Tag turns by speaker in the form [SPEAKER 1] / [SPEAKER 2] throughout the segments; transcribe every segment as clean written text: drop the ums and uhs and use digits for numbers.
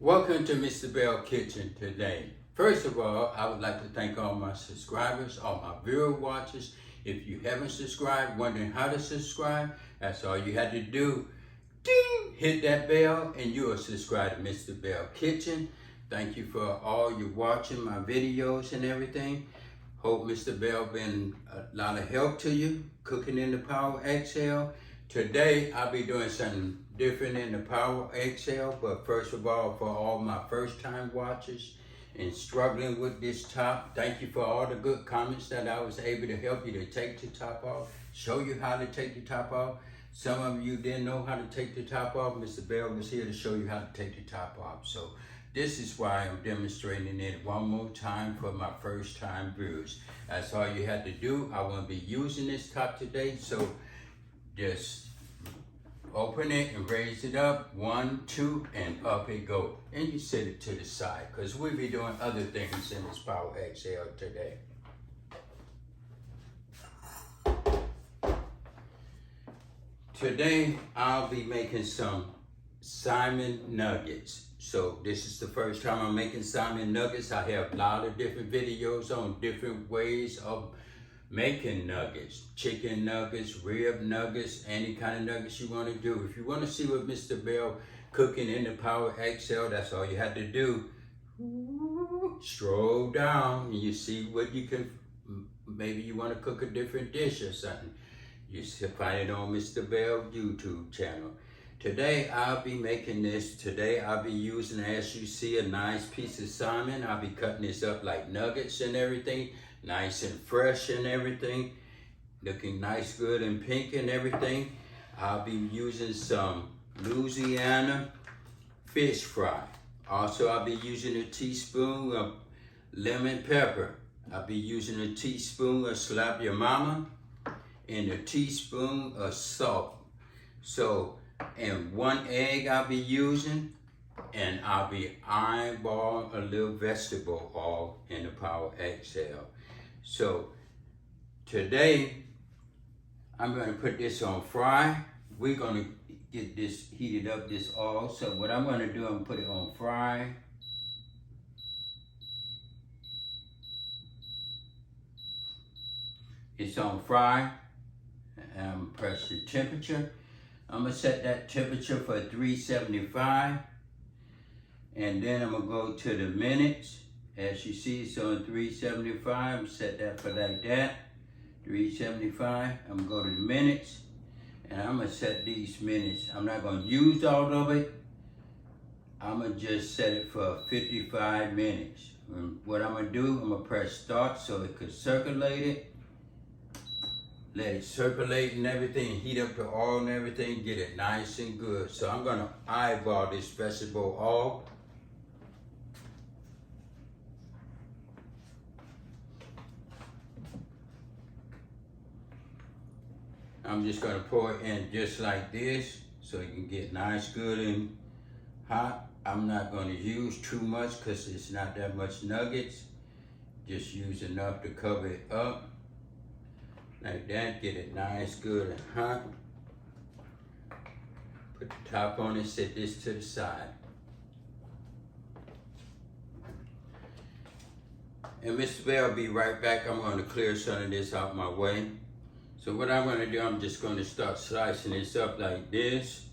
[SPEAKER 1] Welcome to Mrbelle's Kitchen today. First of all, I would like to thank all my subscribers, all my viewer watchers. If you haven't subscribed, wondering how to subscribe, that's all you had to do. Ding! Hit that bell and you are subscribed to Mrbelle's Kitchen. Thank you for all you watching my videos and everything. Hope Mr. Belle been a lot of help to you, cooking in the Power XL. Today, I'll be doing something different in the Power XL, but first of all, for all my first-time watchers and struggling with this top, thank you for all the good comments that I was able to help you to take the top off, show you how to take the top off. Some of you didn't know how to take the top off. Mr. Belle was here to show you how to take the top off. So this is why I'm demonstrating it one more time for my first-time viewers. That's all you had to do. I won't be using this top today, so just open it and raise it up, 1, 2, and up it go. And you set it to the side, because we'll be doing other things in this Power XL today. Today, I'll be making some salmon nuggets. So this is the first time I'm making salmon nuggets. I have a lot of different videos on different ways of making nuggets, chicken nuggets, rib nuggets, any kind of nuggets you want to do. If you want to see what Mr. Belle cooking in the Power XL, that's all you have to do. Stroll down and you see what you can, maybe you want to cook a different dish or something. You find it on Mr. Belle's YouTube channel. Today I'll be making this. Today I'll be using, as you see, a nice piece of salmon. I'll be cutting this up like nuggets and everything. Nice and fresh and everything, looking nice, good and pink and everything. I'll be using some Louisiana fish fry. Also, I'll be using a teaspoon of lemon pepper. I'll be using a teaspoon of Slap Your Mama and a teaspoon of salt. So, and 1 egg I'll be using, and I'll be eyeballing a little vegetable oil in the Power XL. So today, I'm going to put this on fry. We're going to get this heated up, this oil. So what I'm going to do, I'm going to put it on fry. It's on fry. And press the temperature. I'm going to set that temperature for 375. And then I'm going to go to the minutes. As you see, it's on 375. Set that for like that. 375. I'm going to go to the minutes. And I'm going to set these minutes. I'm not going to use all of it. I'm going to just set it for 55 minutes. And what I'm going to do, I'm going to press start so it could circulate it. Let it circulate and everything, heat up the oil and everything, get it nice and good. So I'm going to eyeball this vegetable oil. I'm just going to pour it in just like this so it can get nice, good, and hot. I'm not going to use too much because it's not that much nuggets. Just use enough to cover it up. Like that, get it nice, good, and hot. Put the top on it, set this to the side. And Mr. Belle will be right back. I'm going to clear some of this out my way. So what I'm going to do, I'm just going to start slicing this up like this.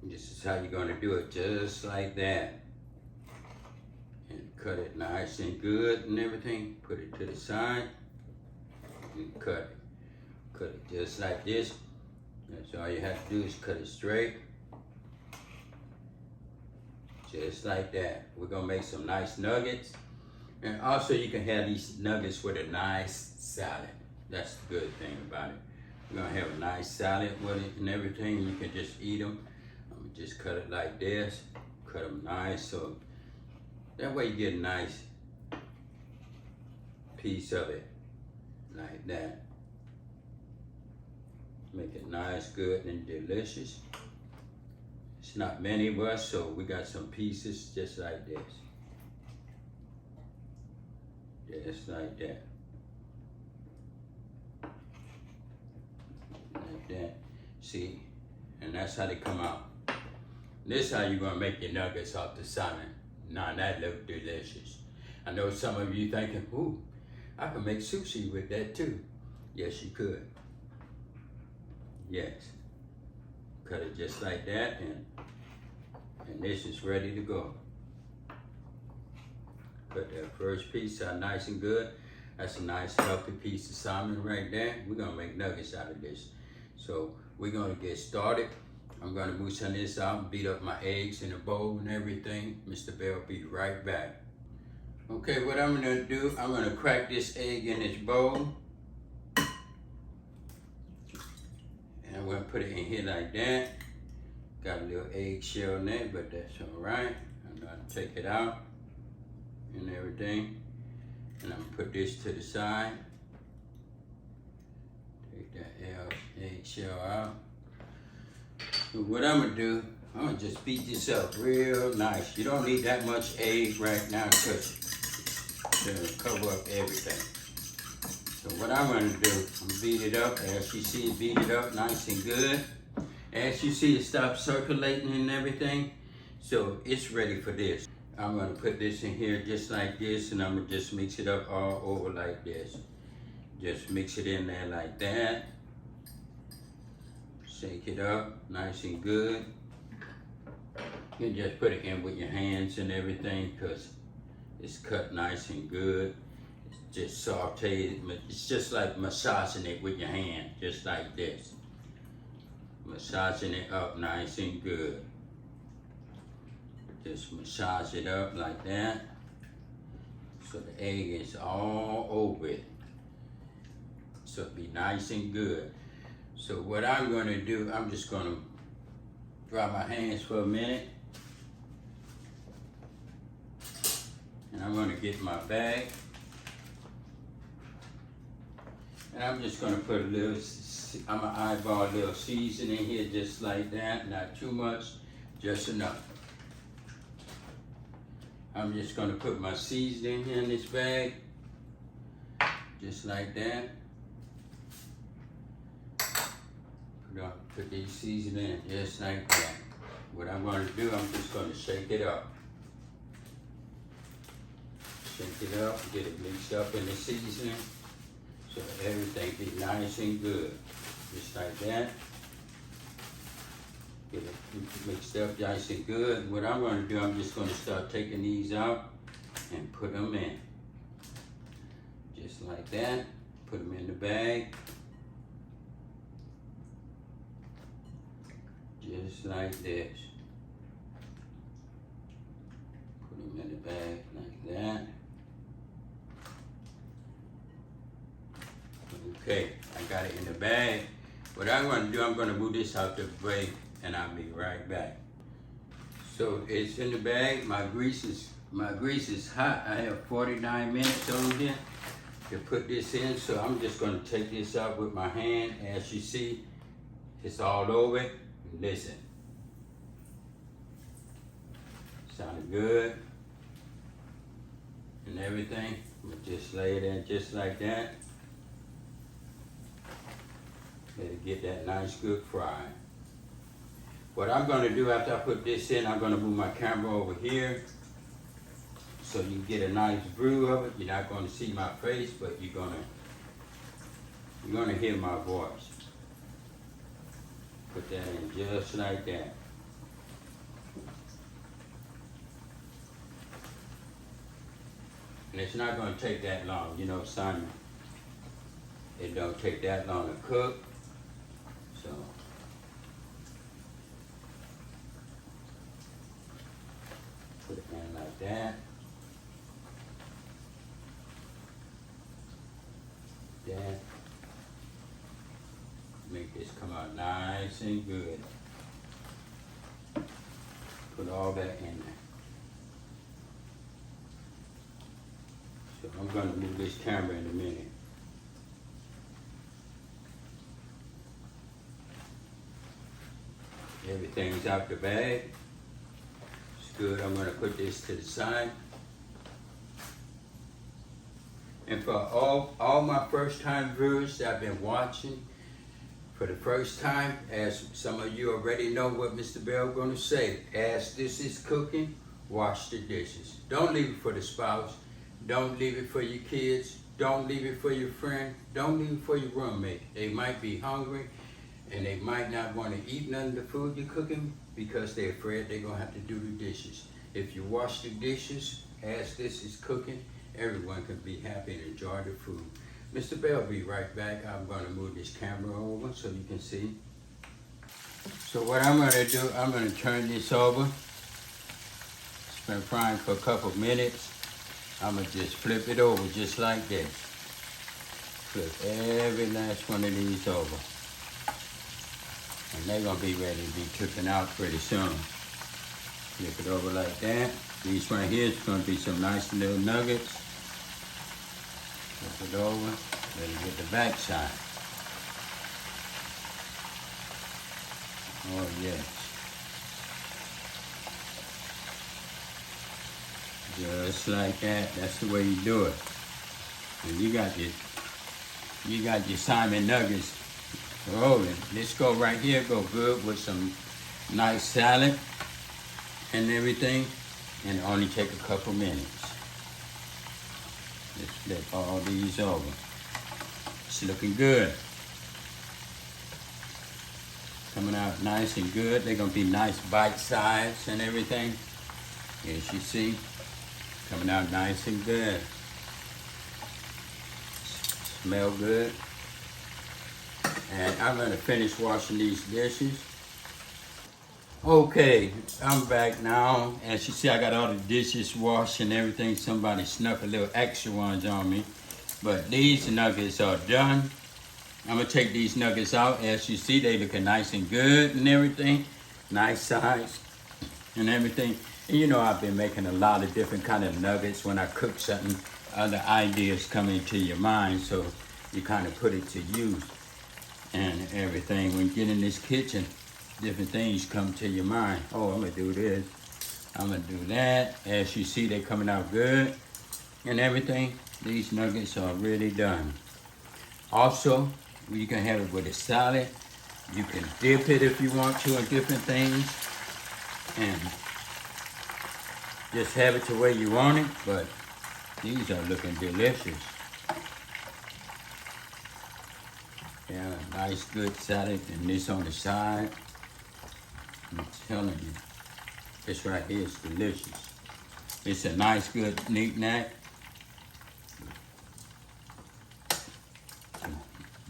[SPEAKER 1] This is how you're going to do it, just like that. And cut it nice and good and everything. Put it to the side. And cut it. Cut it just like this. That's all you have to do is cut it straight. Just like that. We're going to make some nice nuggets. And also you can have these nuggets with a nice salad. That's the good thing about it. We're going to have a nice salad with it and everything. You can just eat them. I'm going to just cut it like this. Cut them nice so that way you get a nice piece of it. Like that. Make it nice, good, and delicious. It's not many of us, so we got some pieces just like this. Just like that. Like that. See? And that's how they come out. This is how you're gonna make your nuggets off the salmon. Now that look delicious. I know some of you thinking, ooh, I could make sushi with that too. Yes, you could. Yes. Cut it just like that, and this is ready to go. Cut that first piece out nice and good. That's a nice healthy piece of salmon right there. We're gonna make nuggets out of this. So we're gonna get started. I'm gonna move some of this out, beat up my eggs in a bowl and everything. Mr. Belle will be right back. Okay, what I'm gonna do, I'm gonna crack this egg in this bowl. And I'm gonna put it in here like that. Got a little eggshell in there, but that's all right. I'm gonna take it out and everything. And I'm gonna put this to the side. Take that eggshell out. So what I'm gonna do, I'm gonna just beat this up real nice. You don't need that much egg right now because it'll cover up everything. So what I'm gonna do, I'm gonna beat it up. As you see it, beat it up nice and good. As you see it stop circulating and everything. So it's ready for this. I'm gonna put this in here just like this, and I'm gonna just mix it up all over like this. Just mix it in there like that. Shake it up nice and good. You can just put it in with your hands and everything because it's cut nice and good. It's just sauteed. It's just like massaging it with your hand, just like this. Massaging it up nice and good. Just massage it up like that. So the egg is all over it. So it'll be nice and good. So what I'm gonna do, I'm just gonna dry my hands for a minute. And I'm gonna get my bag. And I'm just gonna put a little, I'm gonna eyeball a little seasoning here just like that. Not too much, just enough. I'm just gonna put my seasoning here in this bag, just like that. Put these seasoning just like that. What I'm gonna do, I'm just gonna shake it up. Shake it up, get it mixed up in the seasoning, so everything be nice and good, just like that. Get it mixed up nice and good. What I'm going to do, I'm just going to start taking these out and put them in. Just like that. Put them in the bag. Just like this. Put them in the bag like that. Okay, I got it in the bag. What I'm going to do, I'm going to move this out the way. And I'll be right back. So it's in the bag. My grease is hot. I have 49 minutes on here to put this in. So I'm just gonna take this out with my hand. As you see, it's all over it. Listen. Sounded good. And everything. We'll just lay it in just like that. Let it get that nice good fry. What I'm going to do after I put this in, I'm going to move my camera over here so you get a nice view of it. You're not going to see my face, but you're going to hear my voice. Put that in just like that. And it's not going to take that long. You know, Simon, it don't take that long to cook. So put it in like that. That. Make this come out nice and good. Put all that in there. So I'm going to move this camera in a minute. Everything's out the bag. It's good. I'm going to put this to the side. And for all my first time viewers that have been watching For the first time, as some of you already know what Mr. Belle gonna say, as this is cooking, wash the dishes. Don't leave it for the spouse. Don't leave it for your kids. Don't leave it for your friend. Don't leave it for your roommate. They might be hungry and they might not want to eat none of the food you're cooking because they're afraid they're gonna have to do the dishes. If you wash the dishes as this is cooking, everyone can be happy and enjoy the food. Mr. Belle will be right back. I'm going to move this camera over so you can see. So what I'm going to do, I'm going to turn this over. It's been frying for a couple minutes. I'm going to just flip it over just like this. Flip every last one of these over. And they're going to be ready to be cooking out pretty soon. Flip it over like that. These right here is going to be some nice little nuggets. Flip it over, let it get the back side. Oh yes. Just like that, that's the way you do it. And you got your Salmon nuggets rolling. This go right here, go good with some nice salad and everything, and only take a couple minutes. Let's flip all these over. It's looking good. Coming out nice and good. They're gonna be nice bite size and everything. As you see, coming out nice and good. Smell good. And I'm gonna finish washing these dishes. Okay, I'm back now. As you see, I got all the dishes washed and everything. Somebody snuck a little extra ones on me. But these nuggets are done. I'm gonna take these nuggets out. As you see, they looking nice and good and everything. Nice size and everything. And you know, I've been making a lot of different kind of nuggets. When I cook something, other ideas come into your mind. So you kind of put it to use and everything. When you get in this kitchen, different things come to your mind. Oh, I'm gonna do this. I'm gonna do that. As you see, they're coming out good and everything. These nuggets are really done. Also, you can have it with a salad. You can dip it if you want to in different things. And just have it the way you want it. But these are looking delicious. Yeah, nice good salad and this on the side. I'm telling you, this right here is delicious. It's a nice, good knick-knack.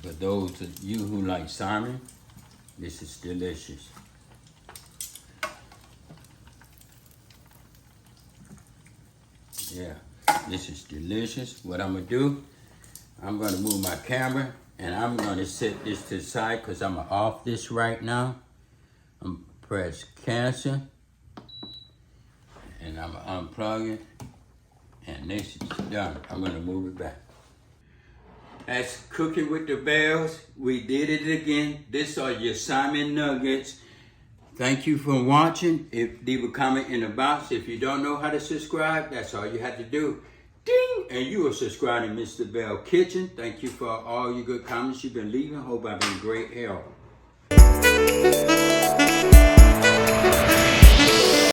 [SPEAKER 1] For those of you who like salmon, this is delicious. Yeah, this is delicious. What I'm gonna do, I'm gonna move my camera and I'm gonna set this to the side because I'm gonna off this right now. I'm press cancel and I'm gonna unplug it and this is done. I'm gonna move it back. That's Cooking with the Bells. We did it again. These are your Salmon nuggets. Thank you for watching. Leave a comment in the box. If you don't know how to subscribe, that's all you have to do. Ding! And you are subscribed to Mrbelle'skitchen. Thank you for all your good comments you've been leaving. Hope I've been great help.